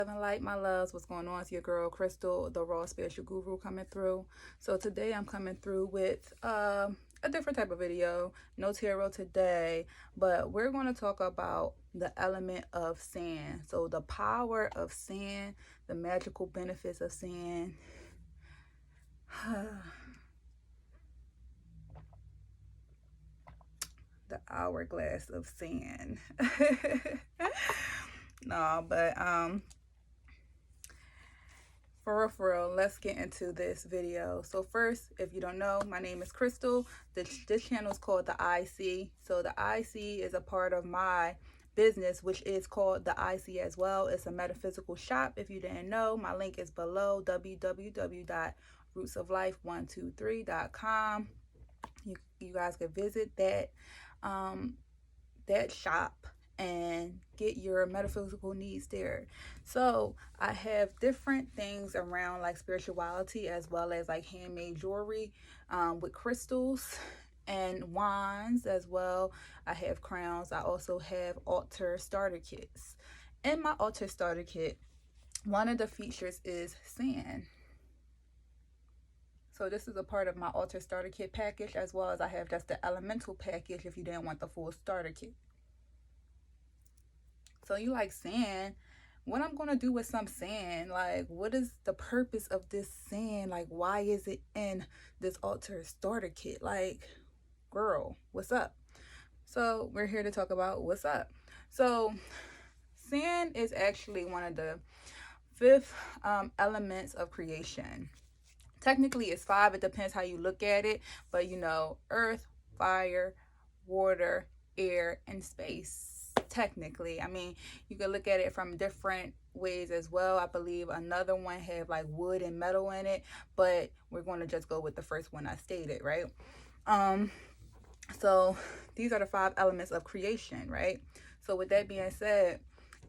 Love and light, my loves. What's going on? It's your girl Crystal, the Raw Spiritual Guru, coming through. So today I'm coming through with a different type of video. No tarot today, but we're going to talk about the element of sand. So the power of sand, the magical benefits of sand. The hourglass of sand. No, but for real, let's get into this video. So first, if you don't know, my name is Crystal. This channel is called the IC. So the IC is a part of my business, which is called the IC as well. It's a metaphysical shop. If you didn't know, my link is below, www.rootsoflife123.com. You guys can visit that shop and get your metaphysical needs there. So I have different things around like spirituality, as well as like handmade jewelry with crystals and wands as well. I have crowns. I also have altar starter kits. In my altar starter kit, one of the features is sand. So this is a part of my altar starter kit package, as well as I have just the elemental package if you didn't want the full starter kit. So you like sand? What I'm gonna do with some sand? Like, what is the purpose of this sand? Like, why is it in this altar starter kit? Like, girl, what's up? So we're here to talk about what's up. So sand is actually one of the 5 elements of creation. Technically it's 5, it depends how you look at it, but you know, earth, fire, water, air, and space. Technically, I mean, you can look at it from different ways as well. I believe another one have like wood and metal in it, but we're going to just go with the first one I stated, right? So these are the 5 elements of creation, right? So with that being said,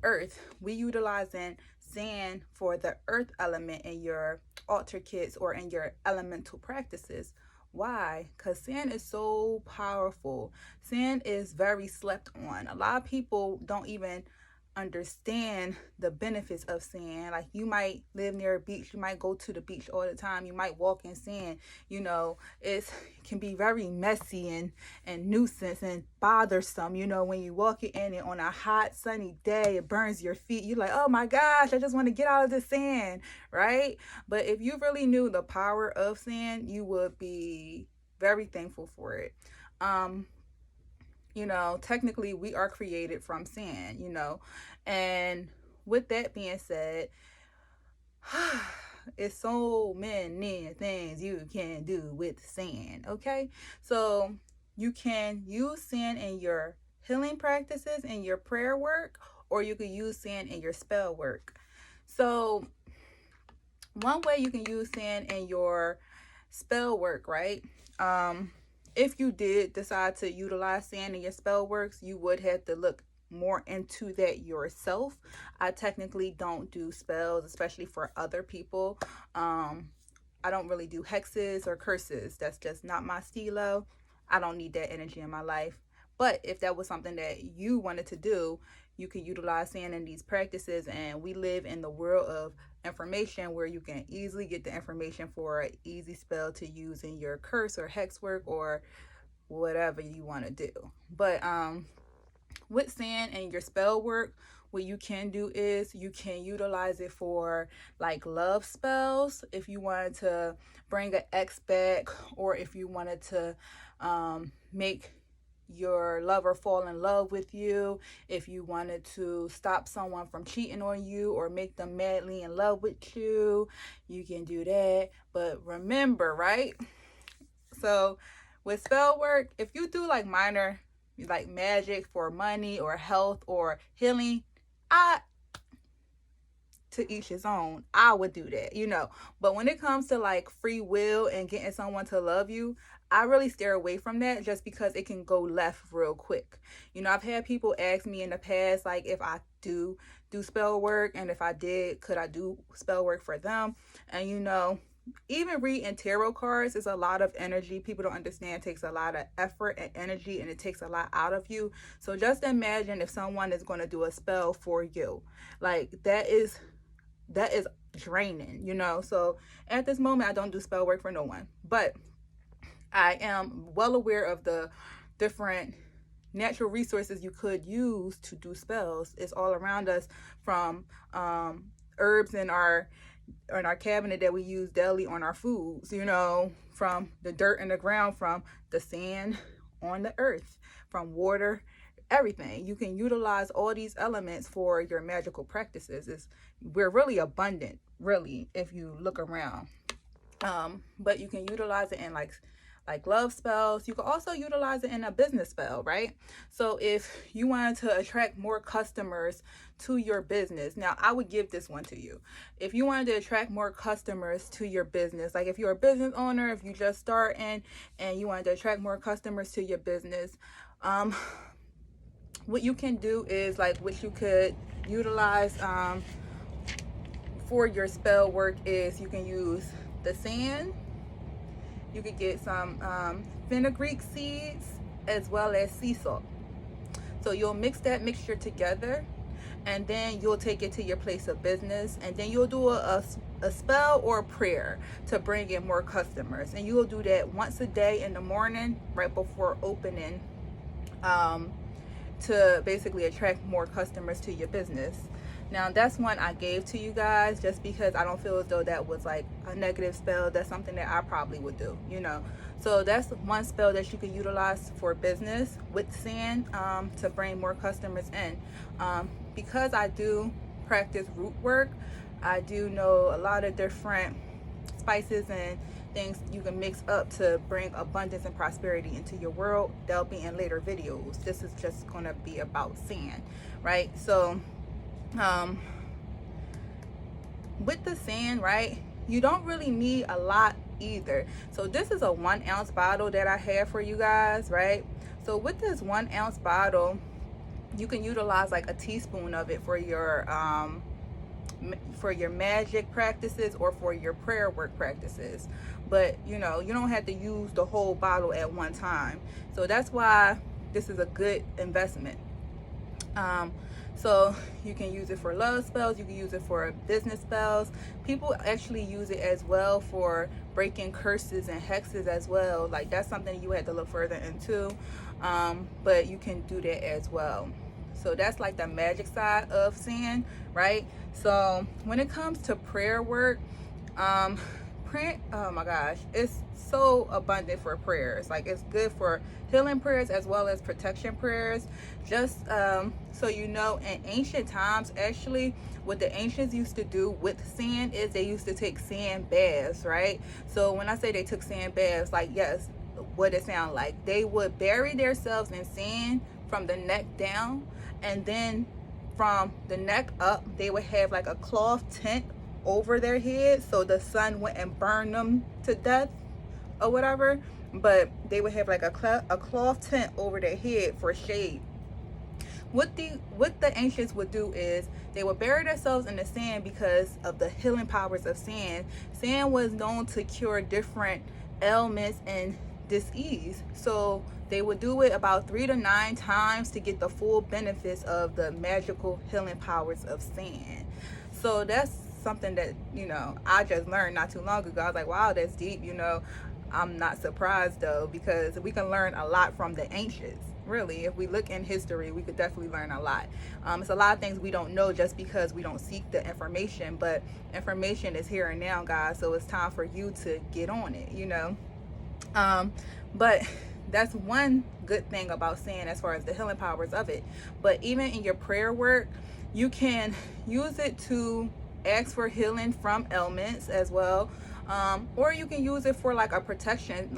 earth, we utilizing sand for the earth element in your altar kits or in your elemental practices. Why? Because sand is so powerful. Sand is very slept on. A lot of people don't even understand the benefits of sand. Like, you might live near a beach, you might go to the beach all the time, you might walk in sand. You know, it can be very messy and nuisance and bothersome. You know, when you walk in it on a hot sunny day, it burns your feet. You're like, oh my gosh, I just want to get out of the sand, right? But if you really knew the power of sand, you would be very thankful for it. You know, technically we are created from sand, you know. And with that being said, it's so many things you can do with sand, okay? So you can use sand in your healing practices and your prayer work, or you can use sand in your spell work. So one way you can use sand in your spell work, right? If you did decide to utilize sand in your spell works, you would have to look more into that yourself. I technically don't do spells, especially for other people. I don't really do hexes or curses. That's just not my stilo. I don't need that energy in my life. But if that was something that you wanted to do, you could utilize sand in these practices. And we live in the world of information where you can easily get the information for an easy spell to use in your curse or hex work or whatever you want to do. But with sand and your spell work, what you can do is you can utilize it for like love spells. If you wanted to bring an ex back, or if you wanted to make your lover fall in love with you, if you wanted to stop someone from cheating on you or make them madly in love with you, you can do that. But remember, right? So with spell work, if you do like minor like magic for money or health or healing, to each his own, I would do that, you know. But when it comes to like free will and getting someone to love you, I really steer away from that, just because it can go left real quick. You know, I've had people ask me in the past, like, if I do spell work, and if I did, could I do spell work for them? And you know, even reading tarot cards is a lot of energy. People don't understand, it takes a lot of effort and energy, and it takes a lot out of you. So just imagine if someone is going to do a spell for you. Like, that is that is draining, you know. So at this moment, I don't do spell work for no one, but I am well aware of the different natural resources you could use to do spells. It's all around us, from herbs in our cabinet that we use daily on our foods, you know, from the dirt in the ground, from the sand on the earth, from water, everything. You can utilize all these elements for your magical practices. We're really abundant, really, if you look around. But you can utilize it in like love spells. You can also utilize it in a business spell, right? So if you wanted to attract more customers to your business, now I would give this one to you. If you wanted to attract more customers to your business, like if you're a business owner, if you just starting and you wanted to attract more customers to your business, what you can do is, like, what you could utilize for your spell work is, you can use the sand. You could get some fenugreek seeds as well as sea salt. So you'll mix that mixture together, and then you'll take it to your place of business, and then you'll do a spell or a prayer to bring in more customers. And you will do that once a day in the morning, right before opening, to basically attract more customers to your business. Now, that's one I gave to you guys just because I don't feel as though that was like a negative spell. That's something that I probably would do, you know. So that's one spell that you can utilize for business with sand, to bring more customers in. Because I do practice root work, I do know a lot of different spices and things you can mix up to bring abundance and prosperity into your world. They'll be in later videos. This is just going to be about sand, right? So with the sand, right, you don't really need a lot either. So this is a 1 ounce bottle that I have for you guys, right? So with this 1 ounce bottle, you can utilize like a teaspoon of it for your magic practices or for your prayer work practices. But you know, you don't have to use the whole bottle at one time. So that's why this is a good investment. So you can use it for love spells, you can use it for business spells. People actually use it as well for breaking curses and hexes as well. Like, that's something you had to look further into, but you can do that as well. So that's like the magic side of sand, right? So when it comes to prayer work, oh my gosh, it's so abundant for prayers. Like, it's good for healing prayers as well as protection prayers. Just so you know, in ancient times, actually, what the ancients used to do with sand is they used to take sand baths, right? So when I say they took sand baths, like, yes, what it sound like, they would bury themselves in sand from the neck down, and then from the neck up, they would have like a cloth tent over their head so the sun wouldn't burn them to death or whatever. But they would have like a cloth tent over their head for shade. What the ancients would do is they would bury themselves in the sand because of the healing powers of sand. Sand was known to cure different ailments and disease. So they would do it about 3 to 9 times to get the full benefits of the magical healing powers of sand. So that's something that, you know, I just learned not too long ago. I was like, wow, that's deep, you know. I'm not surprised though, because we can learn a lot from the ancients. Really, if we look in history, we could definitely learn a lot. It's a lot of things we don't know just because we don't seek the information, but information is here and now, guys. So it's time for you to get on it, you know. But that's one good thing about sand as far as the healing powers of it. But even in your prayer work, you can use it to ask for healing from ailments as well. Or you can use it for like a protection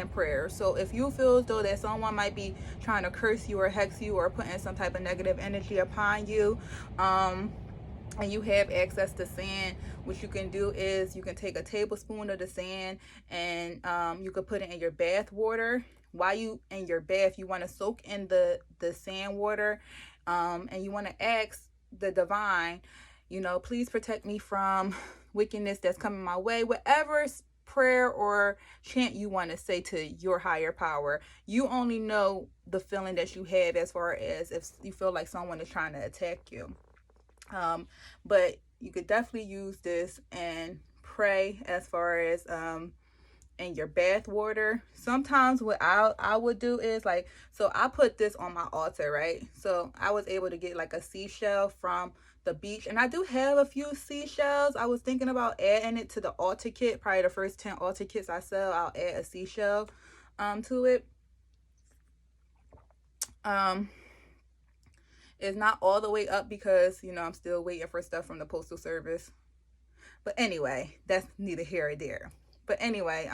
prayer. So if you feel as though that someone might be trying to curse you or hex you or putting some type of negative energy upon you, and you have access to sand, what you can do is you can take a tablespoon of the sand and you could put it in your bath water. While you in your bath, you want to soak in the sand water, and you want to ask the divine, you know, please protect me from wickedness that's coming my way. Whatever prayer or chant you want to say to your higher power, you only know the feeling that you have as far as if you feel like someone is trying to attack you. But you could definitely use this and pray as far as in your bath water. Sometimes what I would do is like, so I put this on my altar, right? So I was able to get like a seashell from the beach, and I do have a few seashells. I was thinking about adding it to the altar kit. Probably the first 10 altar kits I sell, I'll add a seashell to it. It's not all the way up because, you know, I'm still waiting for stuff from the postal service. But anyway, that's neither here or there. But anyway,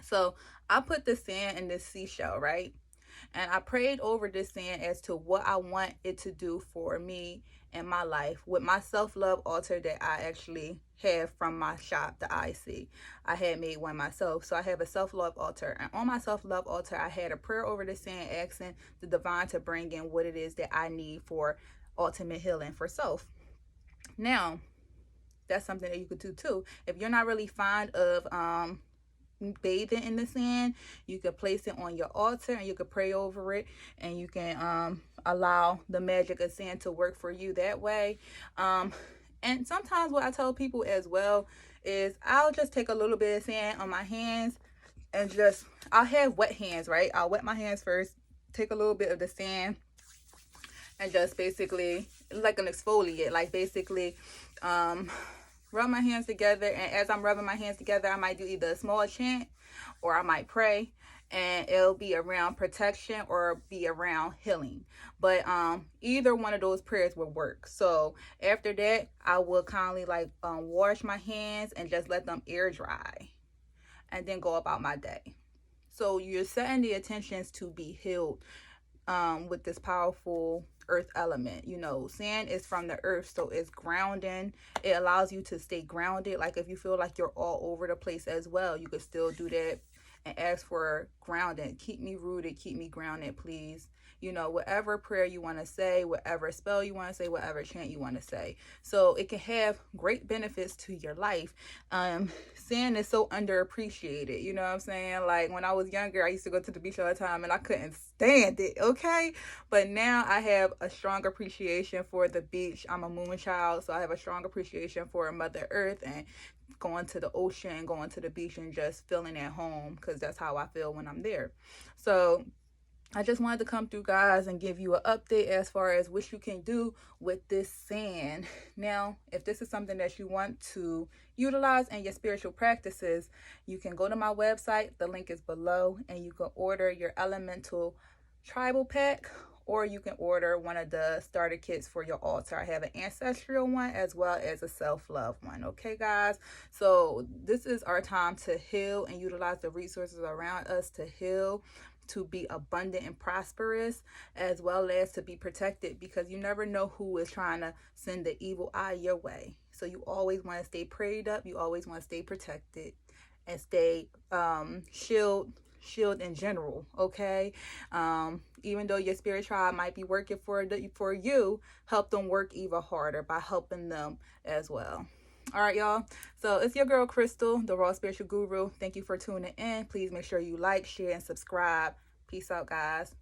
so I put the sand in this seashell, right? And I prayed over this sand as to what I want it to do for me and my life with my self-love altar that I actually have from my shop, the IC. I had made one myself. So I have a self-love altar. And on my self-love altar, I had a prayer over the sand asking the divine to bring in what it is that I need for ultimate healing for self. Now, that's something that you could do too. If you're not really fond of bathing in the sand, you could place it on your altar and you could pray over it, and you can allow the magic of sand to work for you that way. And sometimes what I tell people as well is I'll just take a little bit of sand on my hands and just, I'll have wet hands, right? I'll wet my hands first, take a little bit of the sand, and just basically like an exfoliate, like basically rub my hands together. And as I'm rubbing my hands together, I might do either a small chant or I might pray, and it'll be around protection or be around healing. But either one of those prayers will work. So after that, I will kindly like wash my hands and just let them air dry and then go about my day. So you're setting the intentions to be healed with this powerful earth element. You know, sand is from the earth, so it's grounding. It allows you to stay grounded. Like if you feel like you're all over the place as well, you could still do that and ask for grounding. Keep me rooted, keep me grounded, please. You know, whatever prayer you want to say, whatever spell you want to say, whatever chant you want to say. So it can have great benefits to your life. Sand is so underappreciated. You know what I'm saying? Like when I was younger, I used to go to the beach all the time and I couldn't stand it. Okay. But now I have a strong appreciation for the beach. I'm a moon child, so I have a strong appreciation for Mother Earth and going to the ocean, going to the beach, and just feeling at home, because that's how I feel when I'm there. So I just wanted to come through, guys, and give you an update as far as what you can do with this sand. Now, if this is something that you want to utilize in your spiritual practices, you can go to my website. The link is below, and you can order your elemental tribal pack, or you can order one of the starter kits for your altar. I have an ancestral one as well as a self-love one. Okay, guys? So this is our time to heal and utilize the resources around us to heal, to be abundant and prosperous, as well as to be protected, because you never know who is trying to send the evil eye your way. So you always want to stay prayed up. You always want to stay protected and stay shield in general. Okay. Even though your spirit tribe might be working for you, help them work even harder by helping them as well. All right, y'all. So it's your girl Crystal, the Raw Spiritual Guru. Thank you for tuning in. Please make sure you like, share, and subscribe. Peace out, guys.